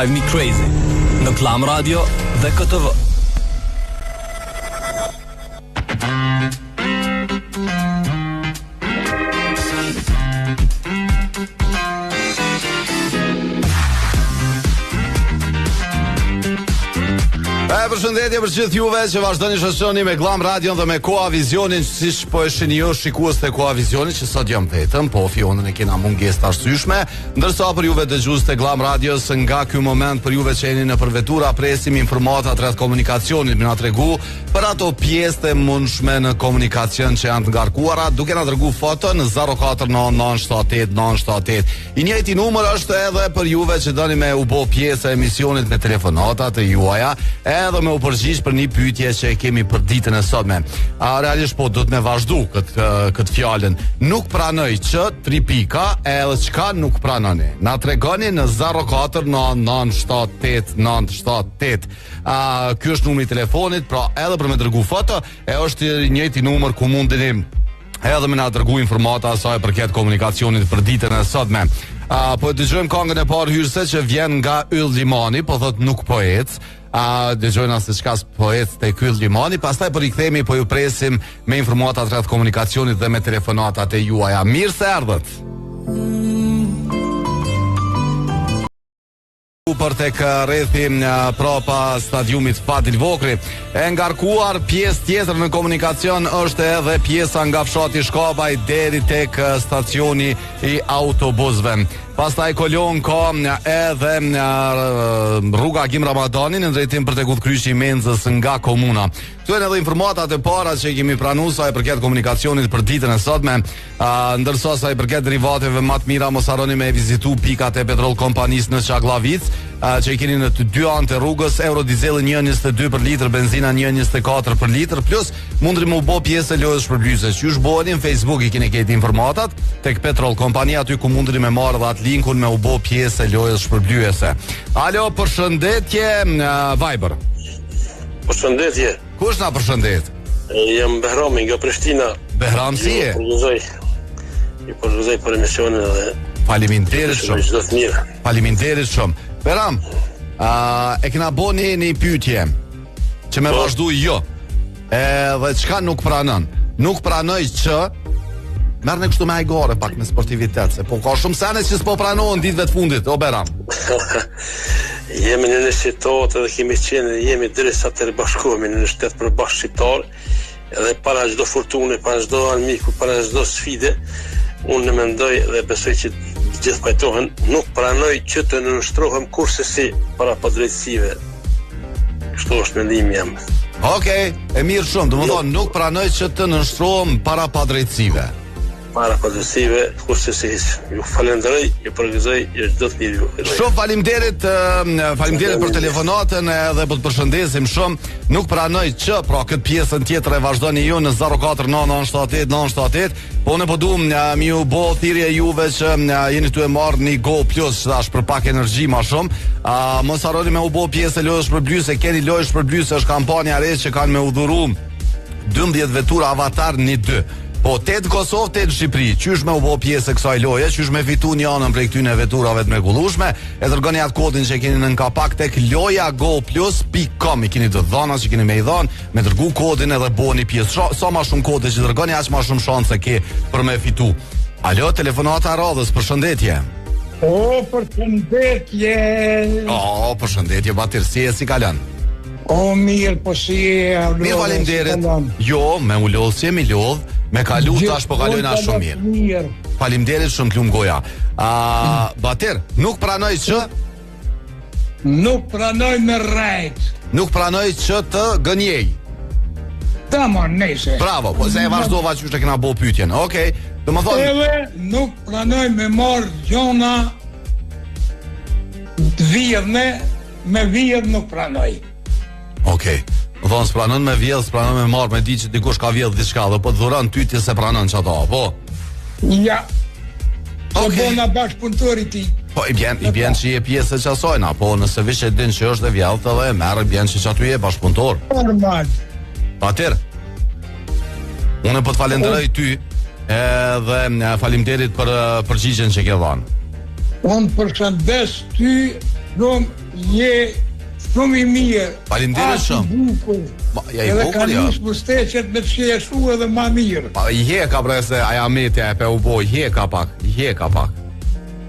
Drive Me Crazy në Klan Radio dhe KTV. Përshëndetje për gjithë juve që vazhdoni shoqëroni me Glam Radio dhe me Koa Vizionin, siç po e shihni ju shikues të Koa Vizionit që sot jam vetëm, po Fionën e kena mungesë të arsyeshme, ndërsa për juve dëgjues të Glam Radios nga ky moment për juve që jeni në përvetura presim informata rreth komunikacionit, më na tregu për ato pjesë të mundshme në komunikacion që janë të ngarkuara, duke na dërguar foto në 049978 I njëjti numër është edhe për juve që doni me u bë pjesë e emisionit me telefonata të juaja, edhe me u përgjigj për një pyetje që e kemi për ditën e sotme. Realisht po do të me vazhdu këtë fjalën. Nuk pranoj që 3 pika edhe çka nuk pranoni. Na tregoni në 049978 ky është numri I telefonit, pra edhe për me dërgu foto, është I njëjti numër ku mundeni edhe me na dërgu informata asaj përket komunikacionit për ditën e sotme. Po dëgjojmë këngën e parë hyrëse që vjen nga Yll Limani, po thot nuk po ec. Dëgjojna se çka po ec te ky Yll Limani, pastaj po rikthehemi, po ju presim me informata rreth komunikacionit dhe me telefonatat e juaja. Mirë se erdhët. Për tek rrethi prapa stadiumit Fadil Vokri. E ngarkuar pjesë tjetër në komunikacion është edhe pjesa nga fshati Shkabaj deri tek stacioni I autobusëve. Pastaj kolon ka edhe rruga Agim Ramadani në drejtim për tek udhkryqi I Menzës nga komuna. Këtu janë edhe informatat e para që I kemi pranuar sa I përket komunikacionit për ditën e sotme, ndërsa sa I përket derivateve më të mira mos harroni me vizitu pikat e petrol kompanisë në Çaklavic, që I keni në të dy anët e rrugës, eurodizeli 1.22 për litër, benzina 1.24 për litër, plus mundri më u bë pjesë e lojës shpërblyese. Që ju shboheni në Facebook I keni këtë informatat tek petrol kompania aty ku mundri me marrë dhe atë linkun me u bë pjesë e lojës shpërblyese. Alo, përshëndetje Viber. Përshëndetje. Kush na përshëndet? Jam Behrami nga Prishtina. Behram si je? Ju përgëzoj për emisionin dhe faleminderit shumë. Çdo të mirë. Faleminderit shumë. Behram, e kena bënë një pyetje që me vazhdu jo. Dhe çka nuk pranon? Nuk pranoj që merrni kështu me ajgore pak me sportivitet, se po ka shumë sene që s'po pranohen ditëve të fundit, o Behram. Jemi në një situatë dhe kemi qenë, jemi derisa të bashkohemi në një shtet përbashkë shqiptar, edhe para çdo fortune, para çdo armiku, para çdo sfide, unë mendoj dhe besoj që gjithë pajtohen, nuk pranoj që të nënshtrohem kurse si para padrejtësive. Kështu është mendimi jam. Okej, e mirë shumë, domethënë nuk pranoj që të nënshtrohem para padrejtësive. Para padrejtësive, kurse si ju falenderoj, ju përgëzoj, ju çdo të mirë ju. Shumë faleminderit për telefonatën edhe për të përshëndesim shumë. Nuk pranoj që pra këtë pjesën tjetër e vazhdoni ju në 049978 po ne po duam mi u bë thirrje juve që jeni tu e marrë një Go Plus tash për pak energji më shumë. Mos harroni me u bë pjesë e lojës shpërblyese, keni lojë shpërblyese, është kampanja e re që kanë me udhëruar 12 vetura Avatar 1-2. Po 8 Kosovë, 8 Shqipëri, qysh me u bë pjesë e kësaj loje, qysh me fitu një anën prej këtyne veturave të mrekullueshme, e dërgoni atë kodin që keni në kapak tek lojagoplus.com. I keni të dhëna që keni me I dhënë, me dërgu kodin edhe bëni pjesë. Sa më shumë kode që dërgoni, aq më shumë shanse ke për me fitu. Alo, telefonata radhës, përshëndetje. Përshëndetje. Përshëndetje, Batir, si kalon? Mirë, po si e... Mirë, faleminderit. Jo, me u lodh, si e mi lodh, me kalu tash po kalojna shumë mirë. Faleminderit shumë klum goja. Batir, nuk pranoj që? Nuk pranoj me rrejt. Nuk pranoj që të gënjej. Tamam, nese. Bravo, po se e vazhdova që të kena bo pyetjen. Okej, do më thonë... Edhe nuk pranoj me marrë gjona të vjedhme, me vjedh nuk pranoj. Okej. Do thonë s'pranon me vjedh, s'pranon me marrë, me di që dikush ka vjedh diçka dhe po të dhuron ty ti se pranon çato, po. Ja. Po bona bashkëpunëtori ti. Po I bjen që je pjesë e qasojna, po nëse vish e din që është e vjedh edhe merr bjen që çatu je bashkëpunëtor. Normal. Pater. Unë po të falenderoj ty edhe faleminderit për përgjigjen që ke dhënë. Unë përshëndes ty je shumë i mirë. Faleminderit shumë. Ja i vogël ja. Edhe mustaqet me sheshu edhe më mirë. I heka bre se aja metja e pe u boj, heka pak.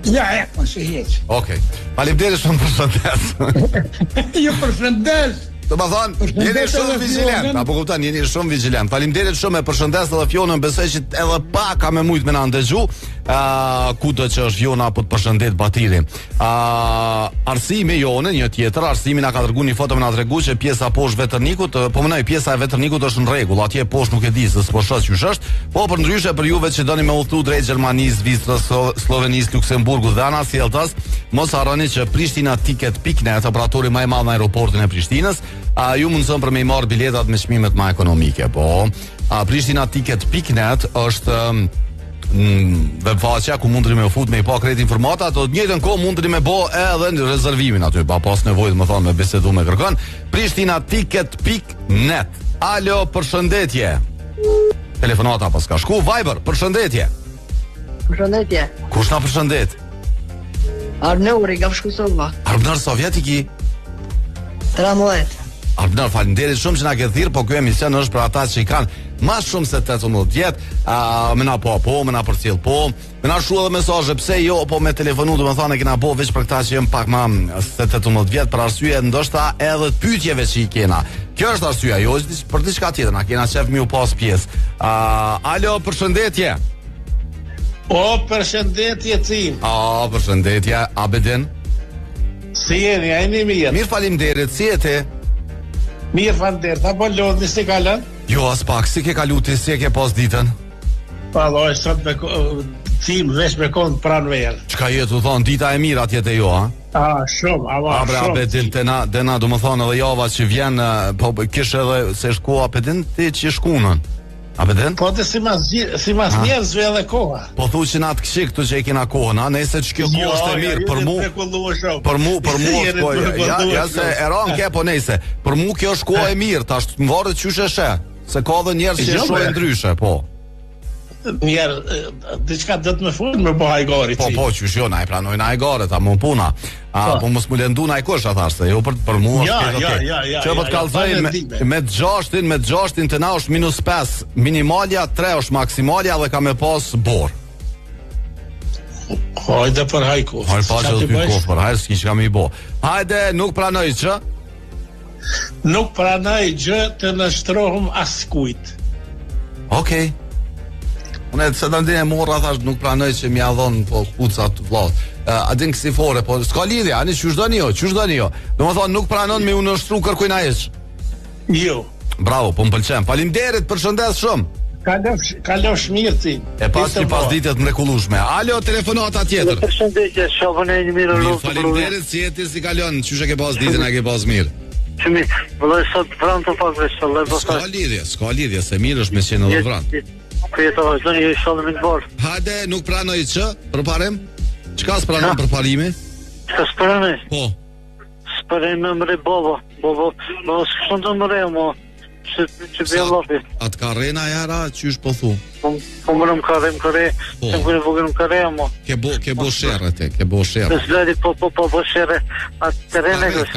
Ja, po se hiç. Okej. Faleminderit shumë përshëndes. Ju përshëndes. Do më thonë, jeni shumë vigilent. Apo kupton, jeni shumë vigilent. Faleminderit shumë, e përshëndes edhe Fionën, besoj që edhe pak ka me mujt me na ndëgju. Kudo që është Fiona, apo të përshëndet Batiri. Arsimi Jonën, një tjetër, Arsimi na ka dërguar një foto, më na tregu që pjesa poshtë vetërnikut, po mënoj pjesa e vetërnikut është në rregull, atje poshtë nuk e di se s'po shoh çysh është. Po për ndryshe për juve që doni me udhëtu drejt Gjermanisë, Zvicrës, Slovenisë, Luksemburgut dhe anës sjelltas, mos harroni që PrishtiNaTicket.net, operatori më i madh në aeroportin e Prishtinës, ju mundson për me i marrë biletat me çmimet më ekonomike. Po, PrishtiNaTicket.net është webfaqja ku mundeni me u fut me i pa krejt informata, të njëjtën kohë mundeni me bë edhe rezervimin aty, pa pas nevojë më thonë me bisedu me kërkon. PrishtiNaTicket.net. Alo, përshëndetje. Telefonata pas ka shku. Viber, përshëndetje. Përshëndetje. Kush na përshëndet? Arnuri nga Shkusova. Arnur Sovjetiki. 13. Arnur, faleminderit shumë që na ke thirr, po ky emision është për ata që i kanë më shumë se 18 vjet, më na më na përcjell më na shkruaj edhe mesazhe, pse jo, po me telefonu, domethënë kena bëu veç për këta që janë pak më se 18 vjet, për arsye ndoshta edhe të pyetjeve që i kena. Kjo është arsyeja, jo për diçka tjetër, na kena çef më u pas pjesë. Alo, përshëndetje. O, përshëndetje tim. Përshëndetje, Abedin. Si jeni, a jeni mirë? Mirë, faleminderit, si je ti? Mirë, faleminderit. Apo lodhni si kalon? Jo, as pak, si ke kalu ti, si e ke pas ditën? Vallai, sot me tim veç me kon pranver. Çka jetu thon, dita e mirë atje te jo, a? Shumë, shumë. Abedin, dena, do më thonë edhe java që vjen, po kish edhe se shkoa Abedin ti që shkunën. Abedin? Po të si mas njerëzve edhe koha. Po thu që na të këshik këtu që e kena kohën, a? Nëse që kjo kohë është e mirë, për mu është ja se eran ke, po nëse, për mu kjo është kohë e mirë, tash më varet qysh e she, se ka dhe njerëz që shohin ndryshe, po. Njerë, diçka do të më fut me bo hajgari ti. Po, qysh jo, na e pranoj na hajgare, ta më puna. Po mos më lëndu na i kush, a thash se jo për mua është okay. Që po të kallzoj me 6 të na është -5, minimalja 3 është maksimalja dhe ka me pas bor. Hajde për hajku. Hajde pa që të pyko për hajde, s'ki që kam i bo. Hajde, nuk pranoj që? Nuk pranoj gjë të nështrohëm as kujt. Okej. Unë e të të ndine morra, thash, nuk pranoj që mja dhonë po kucat vlat. A din kësi fore, po s'ka lidhja, ani qysh do një jo. Do më thonë, nuk pranon me unë nështru kërkujna ish. Jo. Bravo, po më pëlqem. Faleminderit, përshëndes shumë. Kalosh mirë ti. E pas ditët mrekullueshme. Alo, telefonata tjetër. Përshëndetje, shofën e një mirë luftë. Faleminderit, si jeti, si kalon, qysh e ke pas ditën, e ke pas mirë. Qëmi, vëllaj sot vranë të pak veç, Ska lidhje, se mirë është me qenë edhe vranë. Këjetë vazhdojnë, jo i shalë me të borë. Hajde, nuk pranoj që, përparem? Qka s'pranon për parimi? Qka s'pranoj? Po. S'pranoj me mëre bobo, s'kështon të mëre, mo, që bje lopi. Atë ka rena jara, qysh po thu? Po më ka re, se më kërë vogën më ka re, mo. Ke bo shere te, ke bo shere. Në zledi, po shere, atë të rene kështë.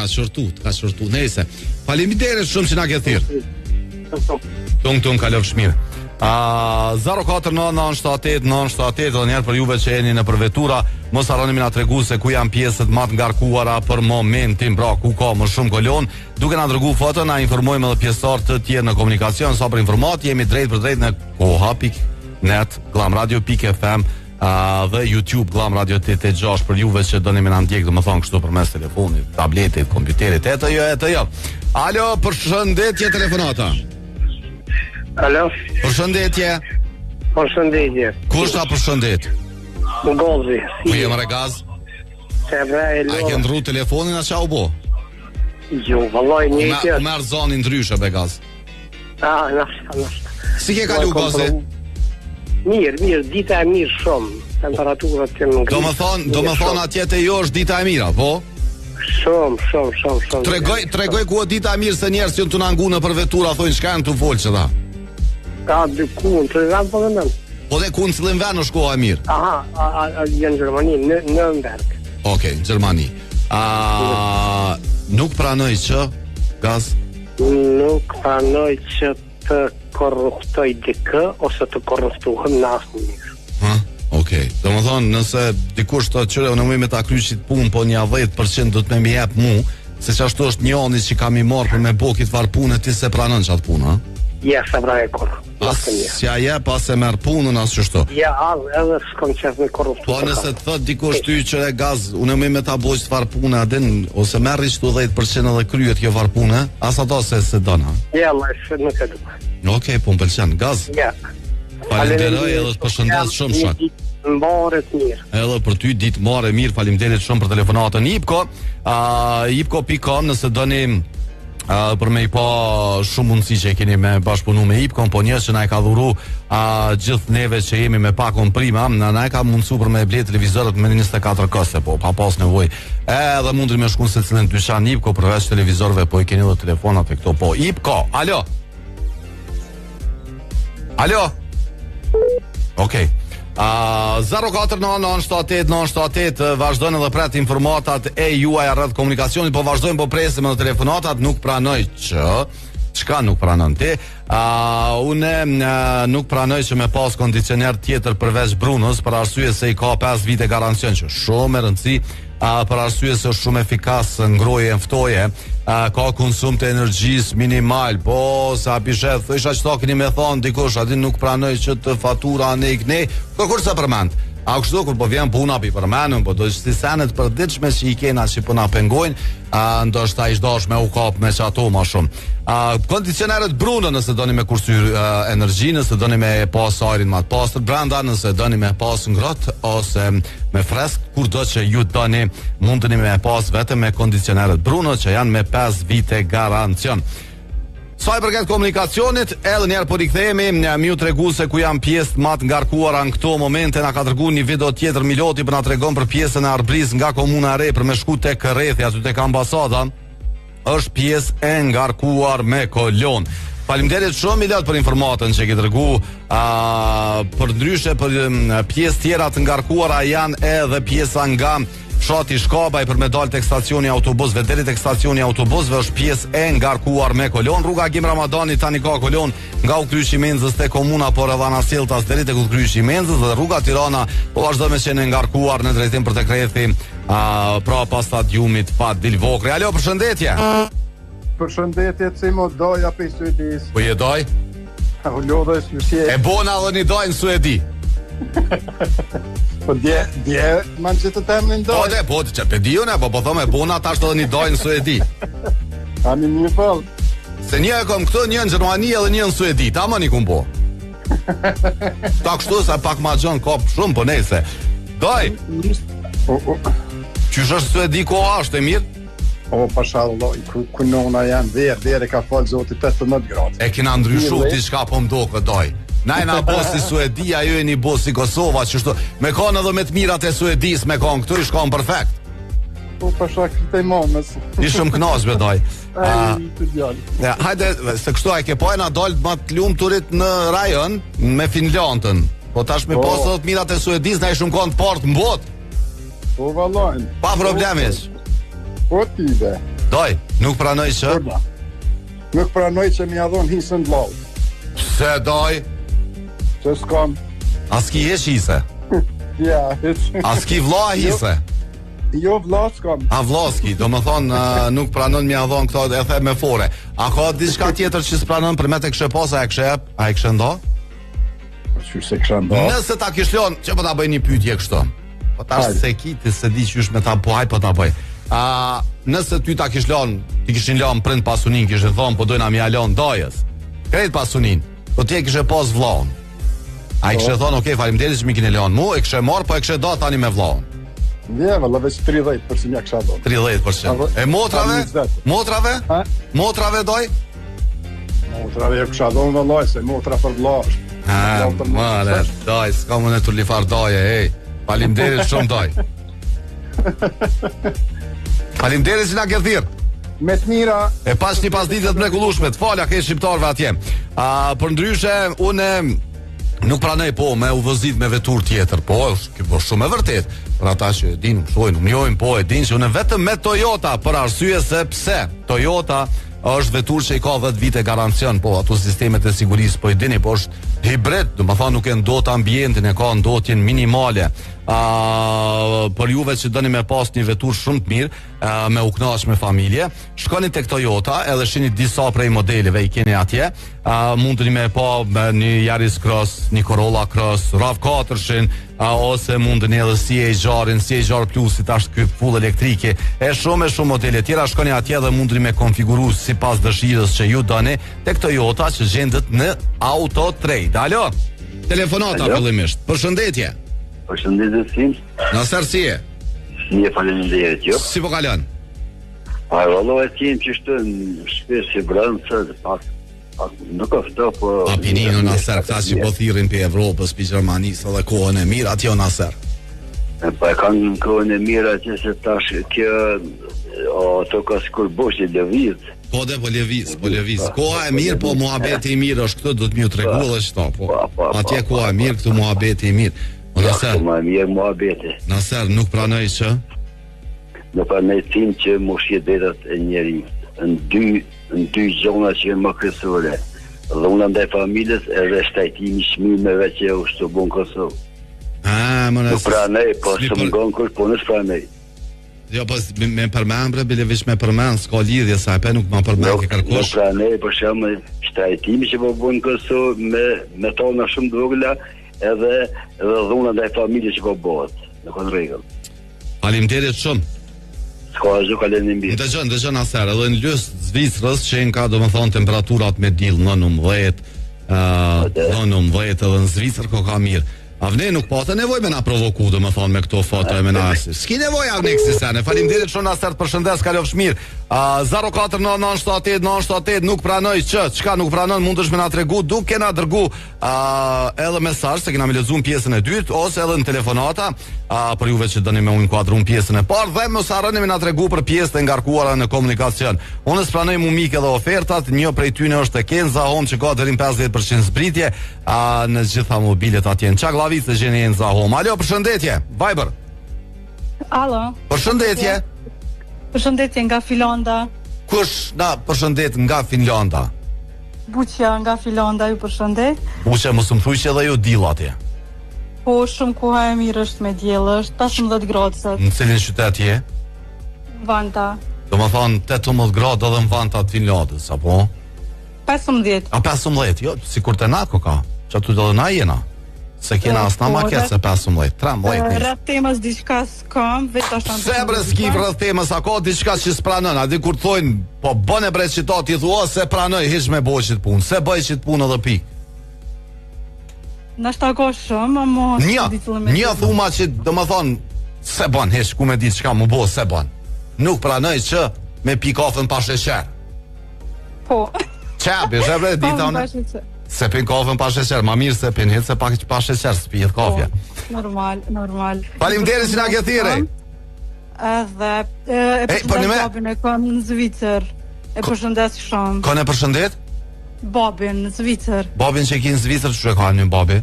Ka shortu, nese. Faleminderit shumë që na ke thirë. Tung, kalov shmirë. 049978978 dhe njerë për juve që jeni në përvetura, mos harroni na tregu se ku janë pjesët më të ngarkuara për momentin, pra ku ka më shumë kolon. Duke na dërguar foto, na informojmë edhe pjesëtar të tjerë në komunikacion. Sa për informat, jemi drejt për drejt në koha.net, glamradio.fm dhe YouTube Glam Radio 86 për juve që doni me na ndjek, domethënë kështu përmes telefonit, tabletit, kompjuterit, e jo. Alo, përshëndetje telefonata. Alo. Përshëndetje. Kush ta përshëndet? Gozi. Ku je më gaz? Se vrej lo. A ke ndru telefonin a qa u bo? Jo, vallaj një tjetë. U merë zonin ndryshe be gaz. Nështë. Si ke kalu gazi? Mirë, dita e mirë shumë. Temperaturat të në ngritë. Do më thonë atje te jo është dita e mira, po? Shumë. Tregoj ku është dita e mirë, se njerës që në të nangu në për vetura, thojnë shka janë të folë që da. Ka dy kunë, të rranë po vendem. Po dhe ku në cilin ven është koha e mirë? Aha, janë Gjermani, në Nürnberg. Okej, Gjermani. Nuk pranoj që Gaz? Nuk pranoj që të korruftoj dikë ose të korruftohem në asnjëherë. Okej. Domethënë, nëse dikush thotë që unë më me ta kryqit punë, po një 10% do të më jep mu, se ashtu është një oni që kam i marrë për me bokit var punë, ti se pranon çat punë, ha? Ja, sa vraj kur. Si a jep, pas e merr punën as çështo. Ja, edhe s'kam qef me korrupsion. Po nëse të thot dikush ty që e Gaz, unë më me ta bëj çfarë punë adin ose merri çtu 10% edhe kryet kjo var punë, as ato se don, ha? Ja, vëllai, nuk e di. Okej, po m'pëlqen. Gaz. Ja. Falenderoj edhe të përshëndes shumë shok. Mbaret mirë. Edhe për ty ditë marrë mirë, faleminderit shumë për telefonatën. Ipko.com nëse doni për me i pa shumë mundësi që keni me bashkëpunu me Ipkon, po njës që na e ka dhuru gjithë neve që jemi me pakon prima, na e ka mundësu për me ble televizorët me 24 këse, po pa pas nevoj. Edhe mundri me shkun se cilën dyshan Ipko përveç televizorëve, po i keni dhe telefonat e këto, po Ipko, alo? Alo? Okej. 049978 vazhdojnë edhe pret informatat e juaj rreth komunikacionit, po vazhdojnë po presim edhe telefonatat, nuk pranoj që çka nuk pranon ti? Unë nuk pranoj që me pas kondicioner tjetër përveç Brunos, për arsye se i ka 5 vite garancion, që shumë e rëndësi, për arsye se është shumë efikas ngroje e ftoje, ka konsum të energjisë minimal, po sa pishet, isha që ta keni me thonë dikush, aty nuk pranoj që të fatura ne i kënej, kur se përmend. A kështu kur po vjen puna pi përmenun, po do të senet përditshme që i kena që puna pengojnë, ndoshta i çdosh me u kap me çato më shumë. Kondicionerët Bruno nëse doni me kursyr energji, nëse doni me pas ajrin më të pastër brenda, nëse doni me pas ngrohtë ose me fresk, kurdo që ju doni, mundeni me pas vetëm me kondicionerët Bruno që janë me 5 vite garancion. Sa i përket komunikacionit, edhe njerë po rikthehemi, mi u tregu se ku janë pjesë më të ngarkuara në këto momente, na ka treguar një video tjetër Miloti për na tregon për pjesën e Arbris nga komuna e re për me shku tek rrethi aty tek ambasada. Është pjesë e ngarkuar me kolon. Faleminderit shumë Milot për informatën që ke treguar. Për ndryshe për pjesë tjera të ngarkuara janë edhe pjesa nga fshati Shkabaj për me dal tek stacioni autobusëve, deri tek stacioni autobusëve është pjesë e ngarkuar me kolon. Rruga Gim Ramadani tani ka kolon nga Ukryqi Menzës te komuna por edhe Anasjelltas deri tek Ukryqi Menzës, dhe rruga Tirana po vazhdon me qenë ngarkuar në drejtim për tek rrethi prapa stadiumit Fadil Vokri. Alo, përshëndetje. Përshëndetje, Cimo, doja për Suedis. Po je doj? U lodhe si e bona dhe një doj në Suedi. Po dje man që të temë në doj. Po dhe, që pediu ne, po thome e bona tash të dhe një doj në Suedi. Ani një fëll. Se një e kom këtu, një në Gjermani edhe një në Suedi, ta më një kum po. Ta kështu se pak ma gjën kop shumë, po nejse. Doj! Qysh është Suedi ko ashtë e mirë? O, pashallah, ku nona janë verë ka falë zoti 18 gradë. E kina ndryshu ti shka po mdo këdoj. Najna bosi Suedia, ju e një bosi Kosova, qështu, me kanë edhe me të mirat e Suedis, me kanë këtu, i shkanë perfekt. Po, pasha këtë e momës. Ishëm knas, bedoj. Të djallë. Hajde, se kështu, ke pojna dollë ma të lumë turit në rajon, me Finlandën. Po tash me posë edhe të mirat e Suedis, na ishëm kanë të partë në botë. Po, valojnë. Pa problemis. Po, tide. Doj, nuk pranoj që? Nuk pranoj që mi adhon hisën të lau. Se doj? Që s'kam. As ki hesh hise? Ja, as ki vla hise? Jo, vla s'kam. A vla s'ki, do më thonë nuk pranon mi adhon këto e the me fore. A ka diçka tjetër që s'pranon për me të kështë pas, a e kështë ndo? Qysh se kështë ndo? Nëse ta kështë lon, që po ta bëj një pyetje kështë? Po ta është se ki, ti se di qysh me ta pohaj, po ta bëj. Nëse ty ta kështë lon, ti kështin lon prind pasunin, kështë thonë, po dojna mi alon dojës. Krejt pasunin, po ti e kështë pas vlaun. A i kështë thonë, okej, faleminderit që mi kine leon mu, e kështë marë, po e kështë do tani me vlaun. Vje, vëllë, veç 30% ja kështë do. 30%. E motrave? Motrave? Motrave doj? Motrave e kështë do në vëllaj, se motra për vlash. Mane, doj, s'ka më në të lifar doje, ej. Faleminderit shumë doj. Faleminderit që na ke thirë. Me të mira. E pas një pasditet mrekullueshme, të falja ke shqiptarve atje. Për ndryshe, unë nuk pranoj po me udhëzit me vetur tjetër, po është shumë e vërtet. për ata që e din, nuk njohin, po e din që unë vetëm me Toyota për arsye se pse Toyota është vetur që i ka 10 vite garancion, po ato sistemet e sigurisë po i dini, po është hibrid, do të thonë nuk e ndot ambientin, e ka ndotjen minimale. Për juve që dëni me pas një vetur shumë të mirë, me u kënaq me familje, shkoni tek Toyota, edhe shihni disa prej modeleve i keni atje. Mundeni me pa një Yaris Cross, një Corolla Cross, RAV4-shin, ose mundeni edhe CHR Plus, tash ky full elektrike, e shumë modele tjera. Shkoni atje dhe mundeni me konfiguru sipas dëshirës që ju doni tek Toyota, që gjendet në Auto Trade. Alo, telefonata fillimisht. Përshëndetje. Përshëndetje Sim. Nasër si e? Një faleminderit, jo. Si po kalon? Valla e tim që shtë në shpesh si brëndë, pak nuk ofto, po... A pinino Nasër, këta që po thirin për Evropës, për Gjermanisë dhe kohën e mirë, atjo Nasër. Pa e kanë në kohën e mirë atje se tash kjo, ato ka skur bosh i lëviz. Po dhe po lëviz. Koha e mirë, po muhabeti i mirë është këtë, do të mjë të regu dhe qëta, po. Atje koha e mirë, këtu muhabeti i mirë. Nasër, Nasër, nuk pranoj që? Nuk pranoj tim që mu shjedetat e njeri në dy gjona që më kresore, dhe unë ndaj familjes edhe shtajtimi shmimeve që u shtë bon Kosovë. Nuk pranoj, po së më gonë kërë, po nësë pranoj. Jo, po me përmen, bre, bilevish me përmen, s'ka lidhje, sa e pe nuk ma përmen ke kërkosh. Nuk pranoj, për shumë shtajtimi që po bon Kosovë me tona shumë dvogla, edhe dhuna ndaj familje që po bëhet në këtë rregull. Faleminderit shumë. S'ka asgjë kalendin mbi. Dëgjon Aser, edhe në lys Zvicrës që ka domethënë temperaturat me diell 19, 19 edhe në Zvicër ka mirë. Avne nuk pata nevojë me na provoku, domethënë me këto foto e me na. S'ki nevojë Avneksi sane. Faleminderit shumë Aser, përshëndes, kalofsh mirë. 04998 nuk pranoj çka nuk pranon, mundesh me na tregu duke na dërgu edhe mesazh se kena me lexuar pjesën e dytë ose edhe në telefonata për juve që dëni me u inkuadruar pjesën e parë, dhe mos harroni me na tregu për pjesët e ngarkuara në komunikacion. Unë s'pranoj mumike dhe ofertat, një prej tyre është Kenza Home që ka deri në 50% zbritje në gjitha mobilet atje në Çagllavic të gjeni Kenza Home. Alo, përshëndetje. Viber. Alo. Përshëndetje. Përshëndetje nga Filanda. Kush na përshëndet nga Finlanda? Buqja nga Filanda ju përshëndet. Buqja mos më thuaj që edhe ju dill atje. Po shumë koha e mirë është me diell, është 18 gradë sot. Në cilin qytet je? Vanta. Domethënë 18 gradë edhe në Vanta të Finlandës, apo? 15. A 15? Jo, sikur te na ka. Çatu do na jena. Se kena asna maket se 15, 13. Rreth temës diçka s'kam, vetë ashtu. Se bre s'ki rreth temës, a ka diçka që s'pranon, a di kur thojnë, po bën e bre citat i thua se pranoj hiç me boqit punë, se bëj çit punë edhe pik. Na shtago shumë, ama një thuma që domethën se bën hiç ku me di çka më bë se bën. Nuk pranoj që me pi kafën pa sheqer. Po. Çabe, zëbre ditën. Se pin kafën pa sheqer, ma mirë se pin hiç se pak pa sheqer s'pihet kafja. Normal. Faleminderit që na ke thirrë. Edhe babin e kam në Zvicër. E përshëndes shumë. Ka ne përshëndet? Babin në Zvicër. Babin që ki në Zvicër, që e ka një babi?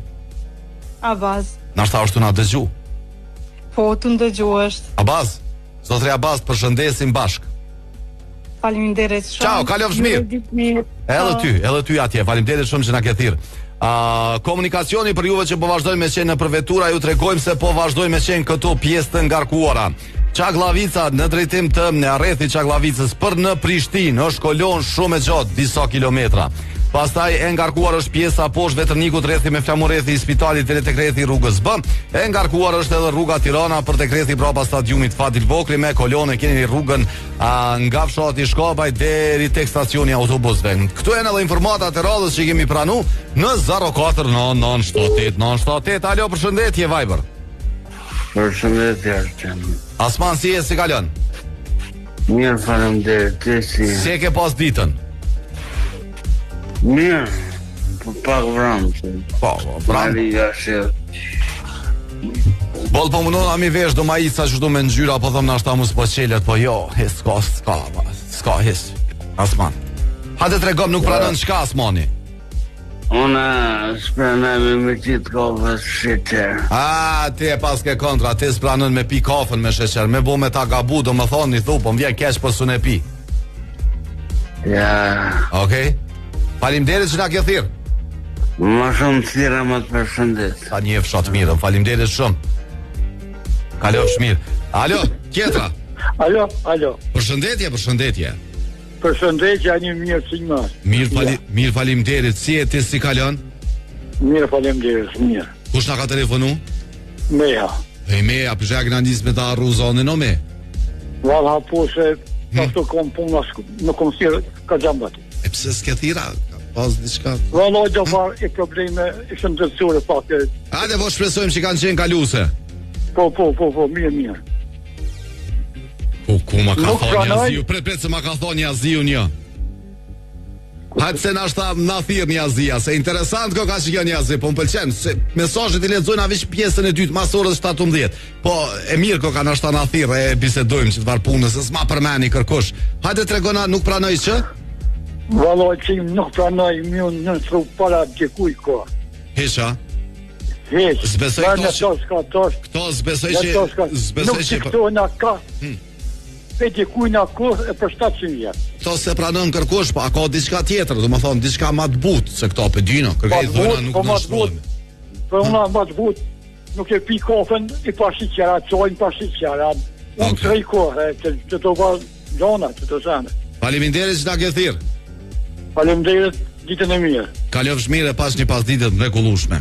Abaz. Nashta është të na dëgju? Po, të ndëgju është. Abaz, zotri Abaz, përshëndesim bashk. Faleminderit shumë. Ciao, kalofsh mirë. Edhe ty atje. Faleminderit shumë që na ke thirrë. Komunikacioni për juve që po vazhdojmë me qenë në përvetura, ju tregojmë se po vazhdojmë me qenë këto pjesë të ngarkuara. Çagllavica në drejtim të rrethit Çagllavicës për në Prishtinë është kolon shumë e gjatë, disa kilometra. Pastaj e ngarkuar është pjesa poshtë Veternikut rrethi me flamurethi i spitalit deri tek rrethi rrugës B. E ngarkuar është edhe rruga Tirana për tek rrethi brapa stadiumit Fadil Vokri me kolonë keni rrugën nga fshati Shkabaj deri tek stacioni autobusëve. Këtu janë edhe informatat e radhës që kemi pranuar në 04998 Alo, përshëndetje Viber. Përshëndetje. Asman si e si kalon? Mirë, faleminderit. Si e ke pas ditën? Mirë, pak vramë. Po, vramë. Bol po mundon a mi vesh do majica që do me ngjyra, po thëm nashta mu s'po qelet, po jo, s'ka his. Asman. Hajde tregom, nuk pranon çka Asmani. Una spranoj me qitë kofës sheqer. Ti e pas ke kontra, ti s'pranon me pi kafën me sheqer. Me bo me ta gabu, do më thonë, i thu, po m'vjen keq për su ne pi. Ja. Okej. Faleminderit që na ke thirr. Ma shumë thira më të përshëndet. Ta një fshat mirë, faleminderit shumë. Kalofsh mirë. Alo, tjetra. Alo. Përshëndetje. Përshëndetje, një mirë si më. Mirë, faleminderit. Si e ti, si kalon? Mirë, faleminderit, mirë. Kush na ka telefonu? Meja. Meja, përshë këna njës me ta arru zonin o me? Valla, po se ashtu kom punë, nuk kom thirë ka gjambati. E pse s'ke thira? Pas diçka? Valla, gjafar e probleme ishë ndërësore pak. Hajde, po shpresojmë që kanë qenë kaluse. Po, mirë. Po, ku ma ka thonë Aziu? Pret se ma ka thonë Aziu një. Hajtë se na thirë një Azia, se interesant ko ka që kjo një Azi, po më pëlqenë, se mesazhet i lexojnë avish pjesën e dytë, mas orës 17. Po, e mirë ko ka nashta na thirë, e bisedojmë që të varë punës, se s'ma përmeni kërkush. Hajde tregona, nuk pranoj që? Valla, që nuk pranoj, mjë në tru para djekuj ko. Heqa? Heq. Zbesoj këto zbesoj që... Nuk që këto në ka... Pe djekuj në kohë e për 700 vjetë. Këto se pranon kërkush, pa ka diçka tjetër, do më thonë, diçka ma të butë, se këto për dyno, kërkaj dhona nuk në shtrojme. Për una ma të butë, nuk e pi kofën, i pashit qera, qojnë pashit qera, unë të rej kohë, që të va dhona, që të zane. Faleminderit që na ke thirë. Faleminderit, ditën e mirë. Kalofsh mirë pas një pas ditët mrekullueshme.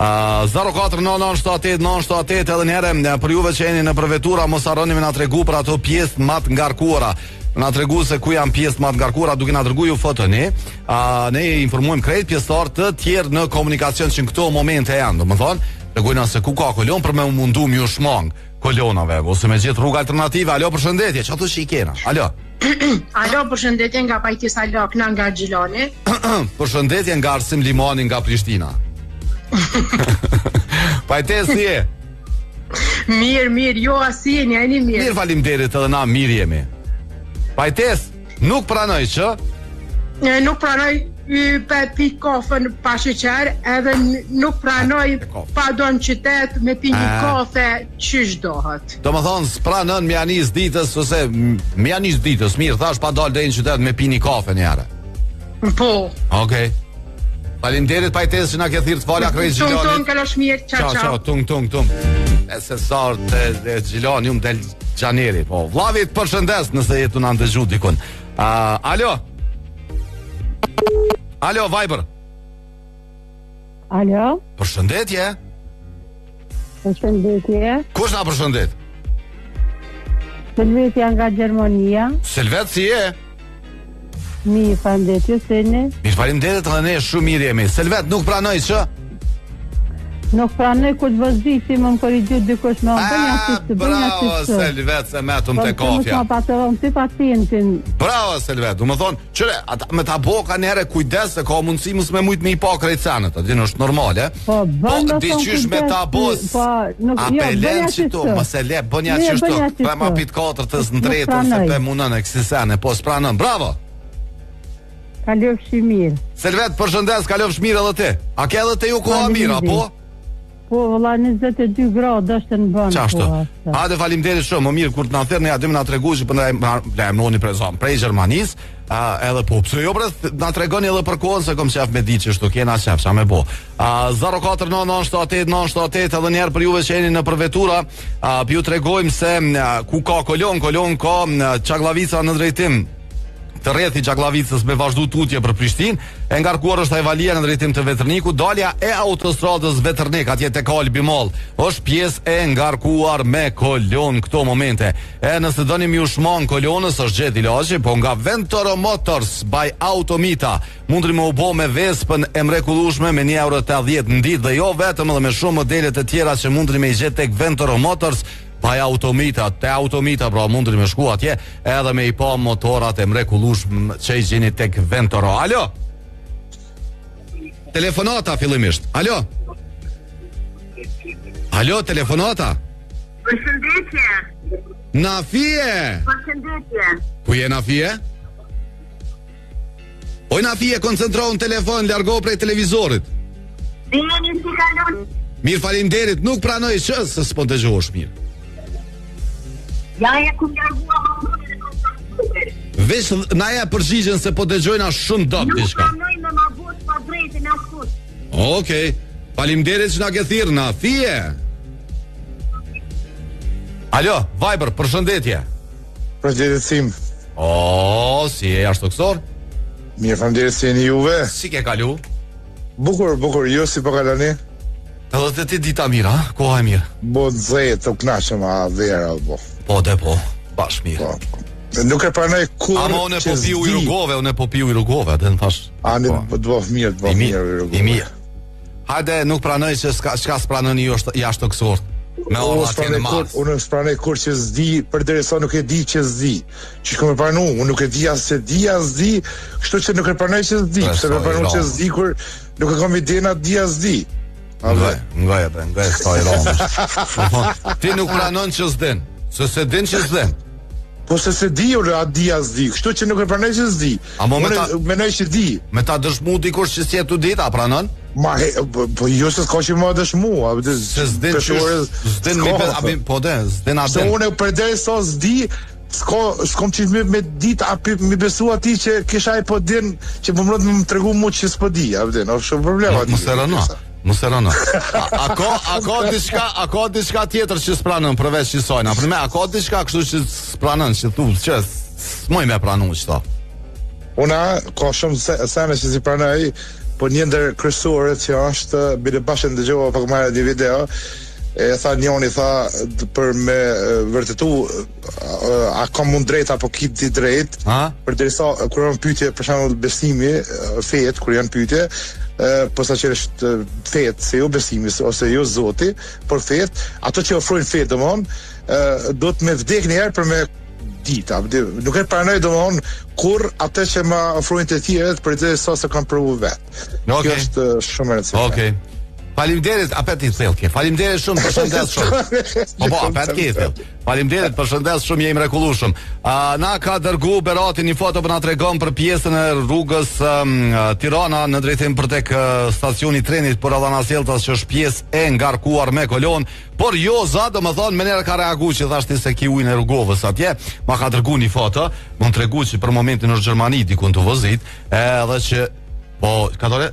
049978 edhe njëre për juve që jeni në përvetura mos harroni me na tregu për ato pjesë më të ngarkuara. Na tregu se ku janë pjesë më të ngarkuara, duke na treguar ju foton. Ne informojmë krejt pjesëtar të tjerë në komunikacion që në këto momente janë. Domethënë, tregojnë se ku ka kolon për me u mundu mi u shmang kolonave ose me gjithë rrugë alternative. Alo, përshëndetje. Çfarë thosh i kena? Alo. Alo, përshëndetje nga Pajtisa Lakna nga Xhilani. Përshëndetje nga Arsim Limani nga Prishtina. Pajtes si e? Mirë, jo asi e një mirë. Mirë, faleminderit, edhe na mirë jemi. Pajtes, nuk pranoj që? Nuk pranoj pi kofën pa sheqer, edhe nuk pranoj pa do në qytet me pi një kafe qysh dohet. Do më thonë, s'pranon mjanis ditës, ose mjanis ditës, mirë, thash pa dalë dhe në qytet me pi një kafe njëre. Po. Okej. Faleminderit Pajtes që na ke thirr të falja krejt Xhilonit. Tung kalosh mirë, ciao. Tung. Se sort e Xhiloni del Xhaneri. Po, vllavit përshëndes nëse jetu na ndëgju dikun. Alo, Viber. Alo. Përshëndetje. Kush na përshëndet? Selvetja nga Gjermania. Selvet si e? Mirë, faleminderit ju seni. Mirë, faleminderit edhe ne shumë mirë jemi. Selvet nuk pranoj që? Nuk pranoj kur të vazhdisi më korrigju dikush më bënja si bravo Selvet, se metum te kafja. Po patron ti pacientin. Bravo Selvet, do të thonë, çore, ata me ta boka nere kujdes se ka mundësi mos me mujt me i pa krejt sanët, aty është normal, e? Po diqysh me ta bos. Po, nuk apelen çito, mos e le bënja çështo. Pa ma pit katërtës në drejtën se pe mundon e kësi sene, po s'pranon. Bravo. Kalofshi mirë. Selvet, përshëndes, kalofsh mirë edhe ti. A ke edhe te ju koha mirë, apo? Po, valla 22 gradë është në bënë. Qashtu? Hajde, faleminderit shumë, më mirë, kur të na thërë, ne aty me na tregu që për na emroni prej Gjermanis, edhe po, pse jo bre, na tregoni edhe për kohën, se kom qef me di që shtu, kena qef, qa me bo. 049978 edhe njerë për juve që jeni në përvetura, për ju tregojmë se ku ka kolon ka Çaklavica në drejtim të rrethi Çaklavicës me vazhdu tutje për Prishtinë, e ngarkuar është Ajvalia në drejtim të Vetërniku, dalja e autostradës Vetërnik atje tek Albi Mall. Është pjesë e ngarkuar me kolon këto momente. E nëse doni mi u shmang kolonës është gjet ilaçi, po nga Ventoro Motors by Automita mundri me u bë me Vespën e mrekullueshme me 1,80 € në ditë dhe jo vetëm edhe me shumë modele të tjera që mundri me i gjet tek Ventoro Motors by Automita, te Automita pra mundri me shku atje edhe me i pa motorat e mrekullueshme që i gjeni tek Ventoro. Alo? Telefonata fillimisht. Alo? Alo, telefonata? Përshëndetje. Nafie. Përshëndetje. Ku je Nafie? Ojna fije, koncentrohu në telefon, largohu prej televizorit. Dini si kalon. Mirë, faleminderit, nuk pranoj që se s'po dëgjohesh mirë. Ja ku largua mamën e kontaktit. Veç na ja përgjigjen se po dëgjojna shumë dop diçka. Nuk pranoj me ma bot pa drejtën askush. Okej. Faleminderit që na ke thirrë na fije. Alo, Viber, përshëndetje. Përshëndetje sim. Si e ashtu kësor? Mirë, faleminderit si jeni juve. Si ke kalu? Bukur, jo si po kaloni. Edhe të ti dita mirë, ha? Koha e mirë. Bo zet, të knaqëm a vera, bo. Po, bash mirë. Nuk e pranoj kur që unë po piu i rrugove, dhe në thash. Të bëf mirë i rrugove. I mirë. Hajde, nuk pranoj që s'ka s'pranoni jashtë të kësort. Me orë atje në mas. Unë s'pranoj kur që s'di, përderisa nuk e di që s'di. Që shko me pranu, unë nuk e di as se di, as di, kështu që nuk e pranoj që s'di. Pse me pranu që s'di, kur nuk e kam idena di as di. Ngaj s'ka i romë. Ti nuk pranon që s'den, se din që s'den. Po se di, unë a di as di, kështu që nuk e pranoj që s'di. Unë menoj që di. Me ta dëshmu dikur që s'jetu dit, a pranon? Po jo se s'ka që ma dëshmu. Se s'den që s'den a se den. Unë përderi sa s'di, s'kom që me dit, mi besu ati që kisha e po din, që po mërët me më tregu mu që s'po di, a vëdin, o shumë problema. Mos e rëno. A ka diçka tjetër që s'pranën përveç që sojna? Për me, a ka diçka kështu që s'pranën, që tu, që s'moj me pranu qëta? Una, ka shumë sene që si pranoj, po një ndër kryesore që është bile bashkë ndëgjova pak marrë një video, e tha njoni, për me vërtetu a ka mund drejt apo kip ti drejt, për derisa kur janë pyetje për shembull besimi, fejet kur janë pyetje, po sa që është fejet, se jo besimi ose jo Zoti, por fejet, ato që ofrojnë fejet domthon, do të me vdek një herë për me dita, nuk e pranoj domthon kur atë që më ofrojnë të tjerët për të sa se kanë provu vet. Kjo është shumë e rëndësishme. Okej. Faleminderit, apet i thellë ke. Faleminderit shumë, përshëndes shumë. Po, apet ke i thellë. Faleminderit, përshëndes shumë, je i mrekullueshëm. Na ka dërgu Berati një foto për na tregon për pjesën e rrugës Tirana në drejtim për tek stacioni i trenit për Adhanasjeltas, që është pjesë e ngarkuar me kolon, por jo za, domethënë me njerë ka reaguar që thashti se ki ujin e rrugovës atje, ma ka dërgu një foto, më tregu që për momentin në Gjermani dikun të vozit, edhe që po, katore,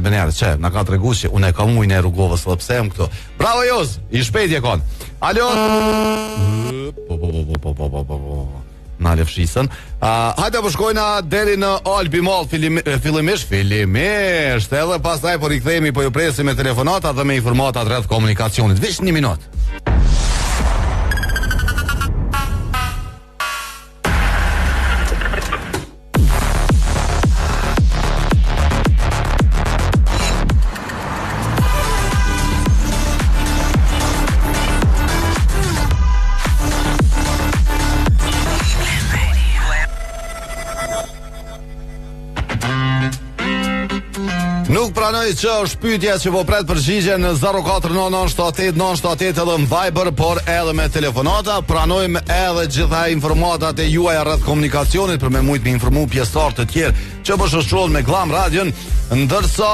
benjarë, na ka tregu që unë e kam ujnë e rrugovës dhe pse këto. Bravo Joz, i shpejt je kon. Alo? Na lefshisën. Hajde po shkojna deri në Albi Mall fillimisht, edhe pastaj po rikthehemi, po ju presim me telefonata dhe me informata rreth komunikacionit. Veç një minutë. Nuk pranoj që është pyetja që po pret përgjigje në 049978 edhe në Viber, por edhe me telefonata. Pranojmë edhe gjitha informatat e juaja rreth komunikacionit për me mujt me informu pjesëtar të tjerë që po shoqërohen me Glam Radion, ndërsa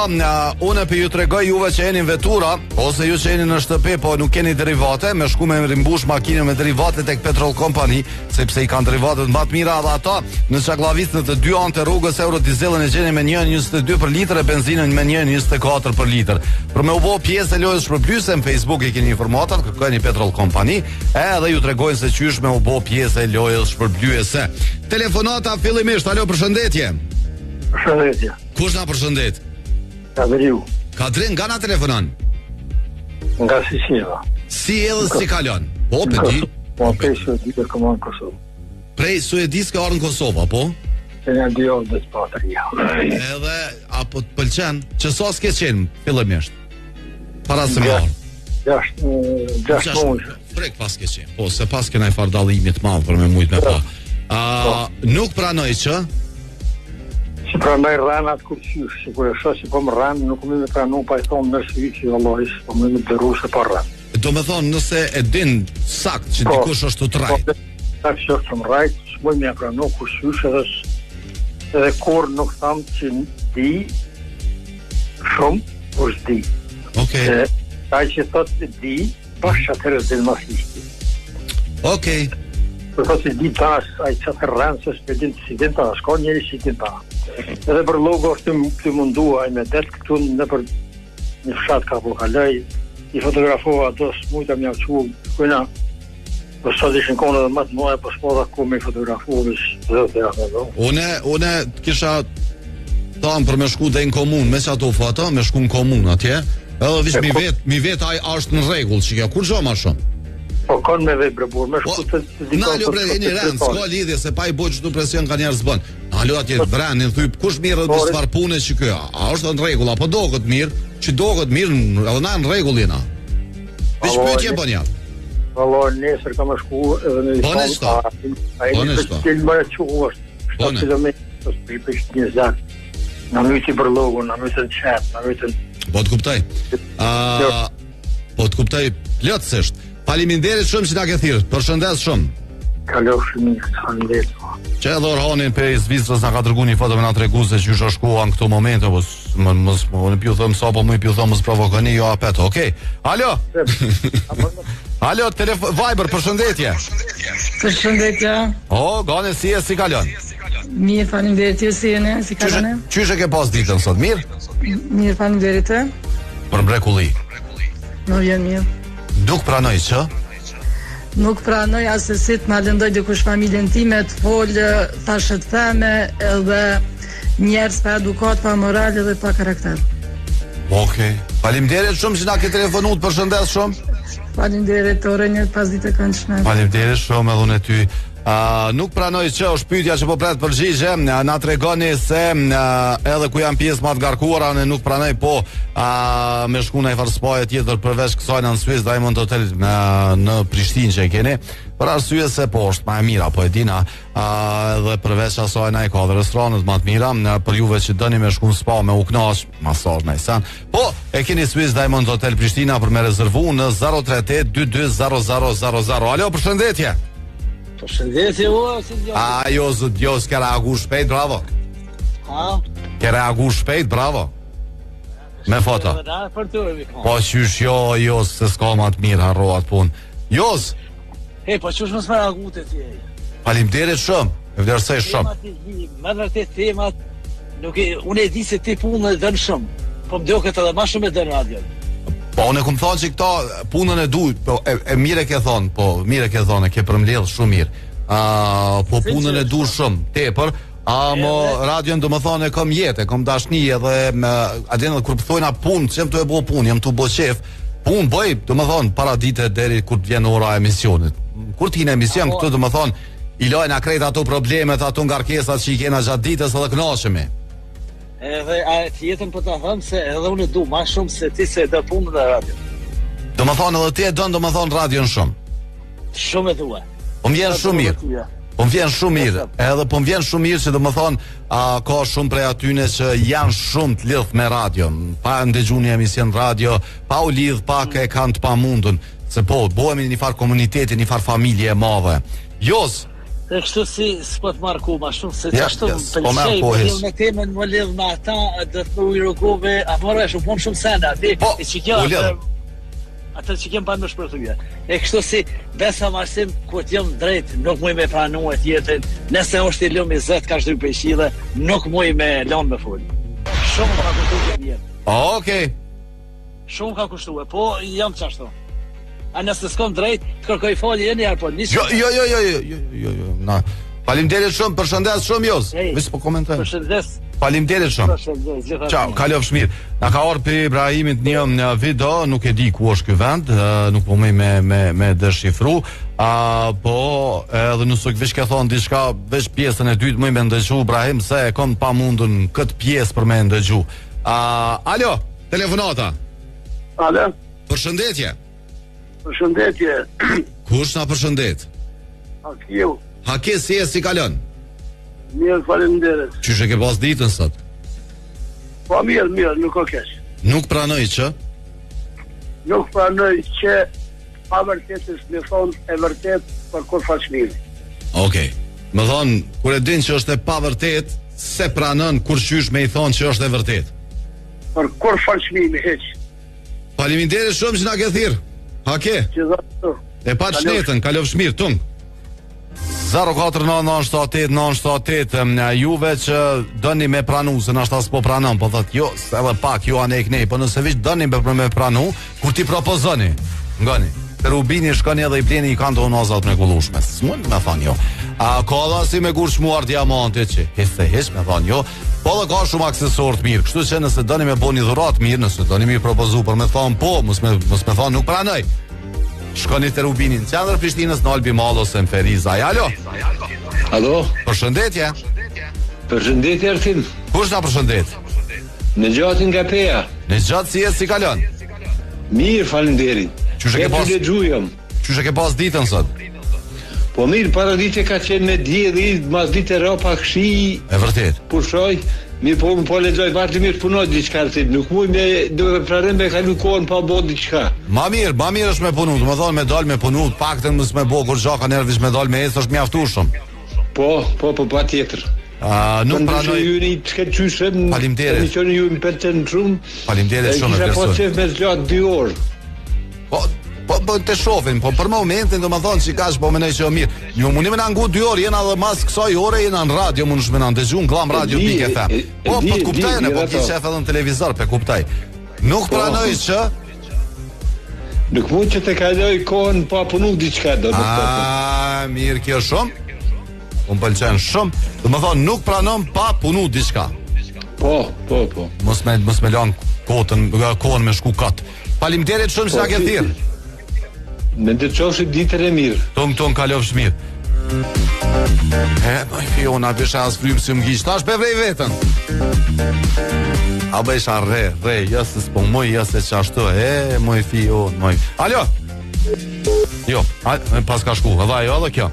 unë për ju tregoj juve që jeni në vetura ose ju që jeni në shtëpi po nuk keni derivate, me shku me rimbush makinën me derivate tek Petrol Company, sepse i kanë derivatet më të mira dhe ata në çakllavistë të dy anët e rrugës. Euro dizelën e gjeni me 1.22 për litër, e benzinën me 1.24 për litër. Për me u bë pjesë e lojës shpërblyese në Facebook e keni informatat, kërkojeni Petrol Company, edhe ju tregojnë se çysh me u bë pjesë e lojës shpërblyese. Telefonata fillimisht. Alo, përshëndetje. Përshëndetje. Kush na përshëndet? Kadriu. Kadrin, nga na telefonon? Nga Sicila. Si edhe si kalon? Po, pëti? Po, prej Suedis ka marrë në Kosovë. Prej Suedis ka marrë në Kosovë, po? E nga 2 orë dhe s'patria. Edhe, apo të pëlqen, që sa s'ke qenë, fillimisht? Para se më orë? 6 muaj. Prek pas ke qenë, po, se pas kena i fardalimit madhë për me mujt me pa. Nuk pranoj që? Që pranoj rranat kur qysh, që kur e shoh që po më rran, nuk më me pranu, pa i thonë në shvici vëllojsh, po më me dëru se po rran. Do me thonë, nëse e din sakt që dikush është të trajt. Sakt që është të më rajt, që moj me pranu kur qysh edhe Edhe kur nuk tham që di shumë, është di. Okej. Ai që thotë di, bashkë atërë dhe në masisti. Okej. Për thotë që di tash, ai që atërë rënë, se shpedin të si din ta, shko njeri si din ta. Edhe për logo është të mundua, ai me delë këtu në për një fshat ka po kalaj, i fotografova ato smujta mja që kujna, për sot ishin kone dhe më të mëdha, për s'po ku me fotografova, Une kisha thamë për me shku dhe në komunë, me që ato foto, me shku në komunë atje, edhe vish mi vet ai është në rregull, që kjo, kur gjo ma shumë? Po kanë me vetë brebur, me shku të dikon. Nalo bre, e një rend, s'ka lidhje, se pa i boj qëtu presion ka njerë zbën. Nalo atje vrenin, thuj, kush mirë dhe bisfar pune që kjo, a është në rregull, apo do këtë mirë, që do këtë mirë, edhe na në rregull jena. Vish pyetje bën ja. Valla, nesër ka më shku edhe në Po në shto. Po në shto. Të më që është 7 kilometrë të pripisht 20. Në myti për logo, në mytën qep, në mytën... Po të kuptoj. Po të kuptoj plotësisht. Faleminderit shumë që na ke thirrë. Përshëndes shumë. Kalof shumë, faleminderit. Që edhe Orhanin për Zvicrës na ka dërguar një foto me na tregu se që është shkuar në këto momente, po mos më piu thëm sa po më piu thëm mos provokoni jo apet. Okej. Alo. Alo, Viber, përshëndetje. Përshëndetje. Gane si kalon? Mirë, faleminderit, ju si jeni? Si kalon? Qysh e ke pas ditën sot? Mirë? Mirë, faleminderit. Për mrekulli. No, vjen mirë. Nuk pranoj që? Nuk pranoj asë si të ma lëndoj dikush familjen time të folë, thashet theme edhe njerës pa edukat, pa moral edhe pa karakter. Okej. Faleminderit shumë që na ke telefonu, të përshëndes shumë. Faleminderit, ore një pas ditë e këndshme. Faleminderit shumë edhe unë ty. Nuk pranoj që është pyetja që po pret përgjigje, na tregoni se edhe ku janë pjesë më të ngarkuara, ne nuk pranoj, po me shku në një spaje tjetër përveç kësaj në Suez Diamond Hotel në Prishtinë që e keni, për arsye se po është më e mira, po e dina, edhe përveç asaj na i ka dhe restoranet më të mira, për juve që dëni me shku në spa me u kënaq, masazh në sen. Po e keni Suez Diamond Hotel Prishtina për me rezervu në 038 220000. Alo, përshëndetje. Përshëndetje, Jos, ke reagu shpejt, bravo. Ke reagu shpejt, bravo. Me foto. Po qysh Jos, se s'ka ma të mirë, harroat pun. Jos. Po qysh mos me reagu të ti. Faleminderit shumë, e vlerësoj shumë. Me vërtet temat, unë e di se ti punë e dënë shumë, po më do këtë edhe ma shumë e dënë radion. Po unë kom thonë që këta punën e du, po e mire ke thonë, e ke përmledh shumë mirë. Po punën e du shumë, tepër, mo radion do më thonë e kom jetë, e kom dashni edhe adjenë kur pëthojna punë, që jem të e bo punë, jem të bo qef, punë bëj, do më thonë, para dite deri kur të vjen ora emisionit. Kur t'hi në emision, këtu do më thonë, i lojnë akrejt ato problemet, ato ngarkesat që i kena gjatë ditës edhe kënaqemi. Edhe tjetën për të thëmë se edhe unë du ma shumë se ti se dhe punë dhe radion. Do më thonë edhe ti e dënë do më thonë radion shumë. Shumë e duhe. Po më vjen shumë mirë. Po më vjen shumë mirë. Edhe po më vjen shumë mirë që do më thonë ka shumë prej atyne që janë shumë të lidhë me radion. Pa ndëgju një emision radio, pa u lidhë, pa ke kanë të pa mundun. Se po, bohemi një farë komuniteti, një farë familje e madhe. Jos, e kështu si s'po të marku ma shumë, se qashtu më pëlqej, më lidh me temën, më lidh me ata, dhe të më ujrogove, a marrë e shumë, shumë sene, e që kjo, atë që kem pa më shpërthuja. E kështu si, besa marsim, ku t'jëm drejt, nuk muj me pranu e tjetën, nëse është i lëmë i zëtë, ka shdry peshile, nuk muj me lanë me full. Shumë ka kushtu e mjetë. Okej. Shumë ka kushtu e, po jam qashtu. A nëse s'kom drejt, të kërkoj falje e njerë, po nisë... Jo, na. Faleminderit shumë, përshëndes shumë Jos. Vis po komentoj. Përshëndes. Faleminderit shumë. Ciao, kalofsh mirë. Na ka ardhur për Ibrahimit një video, nuk e di ku është ky vend, nuk po më me deshifru, po edhe nëse veç ka thon diçka, veç pjesën e dytë më me ndëgju Ibrahim se e kam pa mundun këtë pjesë për më ndëgju. Alo, telefonata. Alo. Përshëndetje. Përshëndetje. Kush na përshëndet? Hakiu. Haki, si kalon? Mirë, faleminderit. Qysh e ke pas ditën sot? Po mirë, nuk o kesh. Nuk pranoj që? Nuk pranoj që pa vërtetës me thonë e vërtet për kur faqmiri. Okej. Më thonë, kur e din që është e pa vërtet, se pranon kur qysh me I thonë që është e vërtet. Për kur falçmimi heq. Faleminderit shumë që na ke thirr. Hake. E pa shnetën, kalofsh mirë tung. 049978978 juve që dëni me pranu, se nashta s'po pranon, po thot jo, edhe pak ju anë e kënej, po nëse vish dëni me pranu, kur ti propozoni, ngani. Te Rubini shkoni edhe I bleni I kanë të unazat me kullushme. S'mund me thonë jo. Ka si me kur shmuar diamante që hiç me thonë jo. Po dhe ka shumë aksesor të mirë. Kështu që nëse dëni me bo një dhurat mirë, nëse dëni me propozu për me thonë po, mos me thonë nuk pranoj. Shkoni te Rubini në qendër Prishtinës në Albi Mall ose në Ferizaj. Alo. Alo. Përshëndetje. Përshëndetje Artin. Kush na përshëndet? Në gjatin nga Peja. Në gjatë si kalon? Mirë, faleminderit. Qyshe ke pas ditën sot? Po mirë, para dite ka qenë me dielli, mas dite ropa kshi. E vërtet. Pushoj, mirë po lexoj vazhdi mirë punoj diçka ti. Nuk muj me do të pranoj me kalu kohën pa bë diçka. Ma mirë është me punu, do të thonë me dal me punu, paktën mos me bë kur gjaka nervish me dal me ecë është mjaftueshëm. Po patjetër. Nuk pranoj. Ju çka çyshem. Faleminderit. Miqoni ju më pëlqen shumë. Faleminderit shumë për Po çef me zgjat 2 orë. Po të shohin, po për momentin do më thonë që kash po menoj që o mirë. Ju mundi me na ngu 2 orë, jena dhe mas kësaj ore jena në radio, mund shme na ndëgju në glamradio.fm. Po të kuptajnë, po ki qef edhe në televizor, pe kuptaj. Nuk pranoj që nuk mund që të kaloj kohën pa punu diçka do të thotë. Mirë kjo shumë. Unë pëlqen shumë. Do më thonë nuk pranon pa punu diçka. Po. Mos me lanë kohën me shku katë. Faleminderit shumë që na ke thirr. Me të qofshit ditën e mirë. Ton kalofsh mirë. Moj Fiona, besha as frymë si më gjishtë. Tash pe vrej vetën. A besha re, jësë s'po moj, jësë që ashtu. Moj Fiona, moj. Alo? Jo, pas ka shku, edhe ajo edhe kjo.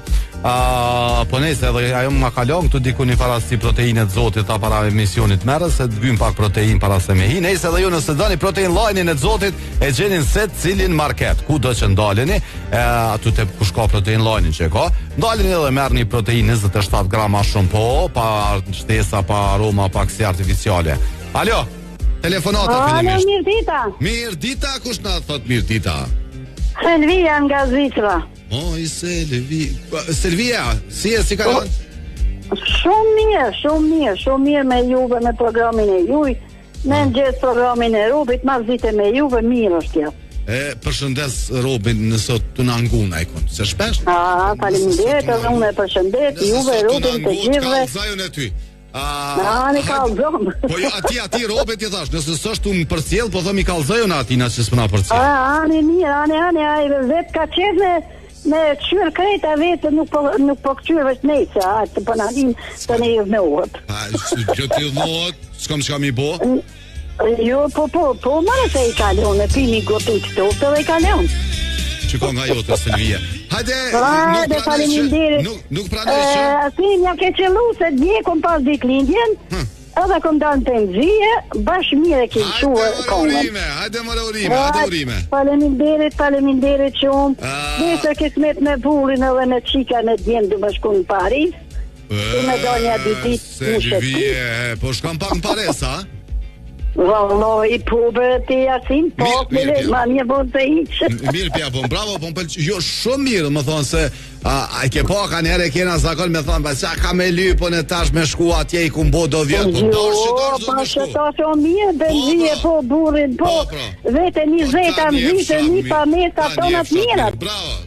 Po nëse edhe ajo më kalon këtu diku një para si proteinet Zotit ta para emisionit merë se të bym pak protein para se me hi. Nëse edhe ju nëse doni protein line-in e Zotit e gjenin se cilin market ku do që ndaleni aty te kush ka protein line-in që ka ndaleni edhe merrni protein 27 grama shumë po pa shtesa pa aroma pa aksi artificiale. Alo, telefonata fillimisht. Mirë dita, kush na thot mirë dita? Selvia nga Zvicra. Selvia, si ka qenë? Shumë mirë me juve, me programin e juj, me ngjesh programin e Robit, mas dite me juve, mirë është kjo. Përshëndes Robin nësot të në angun a ikon, se shpesh? Faleminderit, edhe unë e përshëndet, juve, Robin, të gjithve. Në kalzon. Po jo, ati Robet i thash, nëse s'është unë përcjell, po thëmi kalzojon atina që s'pëna përcjell. Ani mirë, vetë ka qenë me qyrë krejta vetë nuk po këqyrë vështë nejtë, të përnadim të ne i vënohet. Gjë të i vënohet, s'kam që kam i bo? Jo, po, marë se i kalion, e pimi gotu të toftë dhe i kalion. Që ko nga jote, Selvia? Hajde, nuk pranoj që? Asin, ja ke qëllu se dje kom pas ditë lindjen, edhe kom dalë në penzije, bashkë mire ke shuar kongën. Hajde urime. Faleminderit shumë. Dhe ke smet me burin edhe me qika në djenë du më shku në Paris. Dhe me do një ditit në Selvia, po shkam pak në Paris, a? Valloj, pubër të jasin, ma një bon të iqë. Mirë pja, po bravo, po më pëllqë, jo shumë mirë, më thonë se, a ke po ka njerë e kena zakon me thonë, qa ka me lypo në tash me shku atje i kumbo do vjetë, po dorë do me shku. Po që mirë, benzije, po burin, po, vete 20 anë vite, një pa mesta tonat mirat.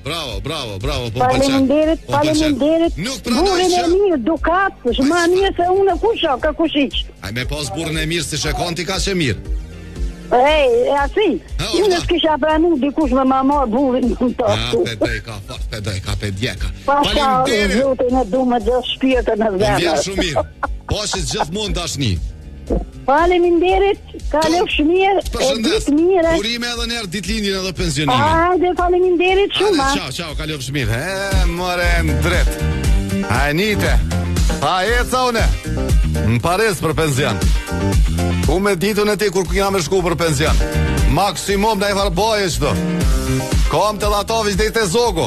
Bravo, po faleminderit, burin e mirë, dukat, shma mirë se unë kusha, ka kushiq. Aj me pas burin e mirë, si shekon ti ka që mirë. Asi, unë s'kisha pranu dikush me ma marë burin në të ashtu. Pedoj ka, pedjeka. Pasha zotin e du me gjithë shpirtën në zemër. Vjerë shumë mirë, po që gjithë mund dashni. Faleminderit, kalofsh mirë, e ditë mirë. Urime edhe njerë ditlindjen edhe pensionimin. Hajde, faleminderit shumë. Ciao, kalofsh mirë. More në drejt. Hajnite. Eca une. Në Paris për pension. U me ditun e ti kur kina me shku për pension. Maksimum da i farboje qëto. Kom të latovish dhe i të zogo.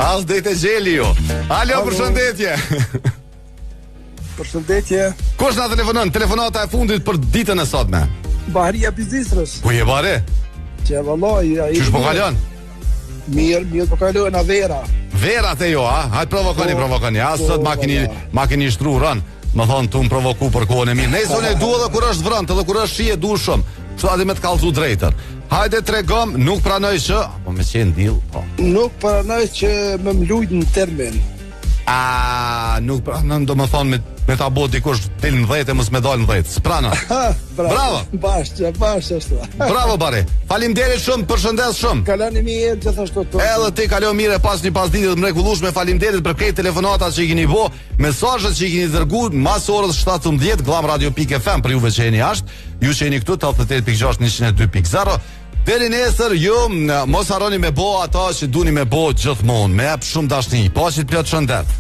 As dhe i të gjeli jo. Alo, përshëndetje. Përshëndetje. Kush na telefonon? Telefonata e fundit për ditën e sotme. Bahria Bizistrës. Ku je bare? Që vallai ai. Çish po kalon? Mirë po kalon na Vera. Vera te jo, a? Hajt provokoni. Sot makini shtruran. Më thonë tu më provoku për kohën e mirë. Nëse unë e dua edhe kur është vrënt, edhe kur është shi e dua shumë. Kështu aty me të kallzu drejtën. Hajde tregom, nuk pranoj që, po me qenë dill, po. Nuk pranoj që më mlujt në termin. Nuk pranoj, do më thonë me ta bo dikush del në 10 e mos me dal në 10. S'prana. Bravo. Bashkë ashtu. Bravo bare. Faleminderit shumë, përshëndes shumë. Kaloni mirë gjithashtu. Edhe ti kalo mirë pas një pasditë të mrekullueshme. Faleminderit për këtë telefonatat që i keni bë, mesazhet që i keni dërguar mas orës 17 glamradio.fm për juve që jeni jashtë. Ju që jeni këtu 88.6 102.0. Deri nesër ju mos harroni me bë ato që duni me bë gjithmonë. Me jap shumë dashni. Paqit plot shëndet.